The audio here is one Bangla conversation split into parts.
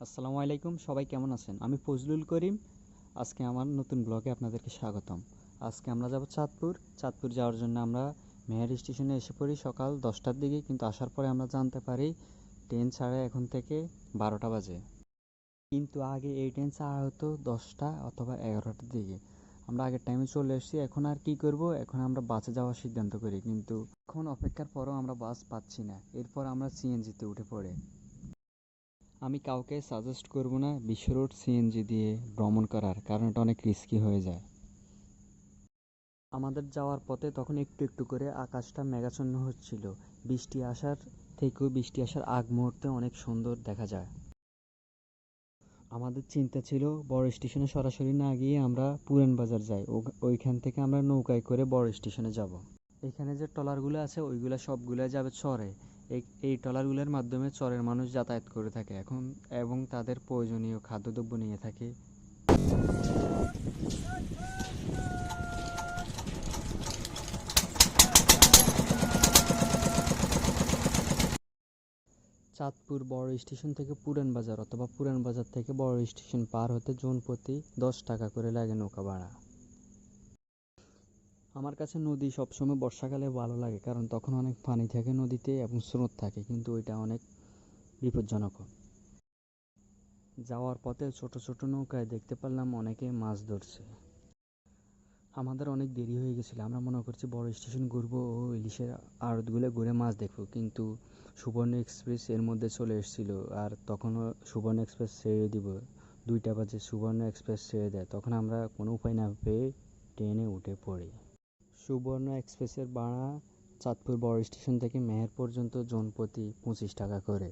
আসসালামু আলাইকুম, সবাই কেমন আছেন? আমি ফজলুল করিম। আজকে আমার নতুন ব্লগে আপনাদেরকে স্বাগতম। আজকে আমরা যাব চাঁদপুর যাওয়ার জন্য আমরা মেহের স্টেশনে এসে পড়ি সকাল 10টার দিকে, কিন্তু আসার পরে আমরা জানতে পারি ট্রেন ছাড়ে এখন থেকে 12টা বাজে। কিন্তু আগে এই ট্রেন ছাড়া হতো 10টা অথবা 11টার দিকে। আমরা আগের টাইমে চলে এসেছি। এখন আর কি করব, এখন আমরা বাসে যাওয়ার সিদ্ধান্ত করি, কিন্তু এখন অপেক্ষার পরও আমরা বাস পাচ্ছি না। এরপর আমরা সিএনজিতে উঠে পড়ে। আমি কাউকে সাজেস্ট করব না বিশ্ব রোড সিএনজি দিয়ে ভ্রমণ করার, কারণ এটা অনেক রিস্কি হয়ে যায়। আমাদের যাওয়ার পথে তখন একটু একটু করে আকাশটা মেঘাচ্ছন্ন হচ্ছিল। বৃষ্টি আসার আগ মুহূর্তে অনেক সুন্দর দেখা যায়। আমাদের চিন্তা ছিল বড় স্টেশনে সরাসরি না গিয়ে আমরা পুরান বাজার যাই, ওইখান থেকে আমরা নৌকায় করে বড় স্টেশনে যাব। এখানে যে ট্রলারগুলো আছে ওইগুলো সবগুলো যাবে চরে। এই ট্রলারগুলোর মাধ্যমে চরের মানুষ যাতায়াত করে থাকে এখন, এবং তাদের প্রয়োজনীয় খাদ্যদ্রব্য নিয়ে থাকে। চাঁদপুর বড় স্টেশন থেকে পুরান বাজার অথবা পুরান বাজার থেকে বড় স্টেশন পার হতে জনপ্রতি 10 টাকা করে লাগে নৌকা ভাড়া। আমার কাছে নদী সবসময় বর্ষাকালে ভালো লাগে, কারণ তখন অনেক পানি থাকে নদীতে এবং স্রোত থাকে, কিন্তু ওইটা অনেক বিপজ্জনক। যাওয়ার পথে ছোট ছোট নৌকায় দেখতে পারলাম অনেকে মাছ ধরছে। আমাদের অনেক দেরি হয়ে গেছিল, আমরা মনে করছি বড় স্টেশন ঘুরবো ও ইলিশের আড়তগুলো ঘুরে মাছ দেখবো, কিন্তু সুবর্ণ এক্সপ্রেস এর মধ্যে চলে এসেছিল। আর তখনও সুবর্ণ এক্সপ্রেস ছেড়ে দিব, 2টা বাজে সুবর্ণ এক্সপ্রেস ছেড়ে দেয়। তখন আমরা কোনো উপায় না পেয়ে ট্রেনে উঠে পড়ি। সুবর্ণ এক্সপ্রেসের ভাড়া চাঁদপুর বড় স্টেশন থেকে মেহের পর্যন্ত জনপ্রতি 25 টাকা করে।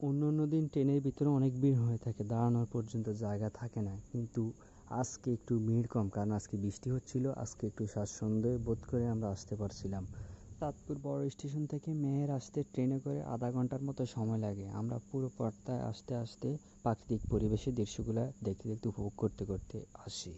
অন্য অন্য দিন ট্রেনের ভিতরে অনেক ভিড় হয়ে থাকে, দাঁড়ানোর পর্যন্ত জায়গা থাকে না, কিন্তু আজকে একটু ভিড় কম, কারণ আজকে বৃষ্টি হচ্ছিল। আজকে একটু স্বাচ্ছন্দ্য বোধ করে আমরা আসতে পারছিলাম। চাঁদপুর বড় স্টেশন থেকে মেহের আসতে ট্রেনে করে আধা ঘন্টার মতো সময় লাগে। আমরা পুরো পথটায় আস্তে আস্তে প্রাকৃতিক পরিবেশের দৃশ্যগুলো দেখতে দেখতে উপভোগ করতে করতে আসি।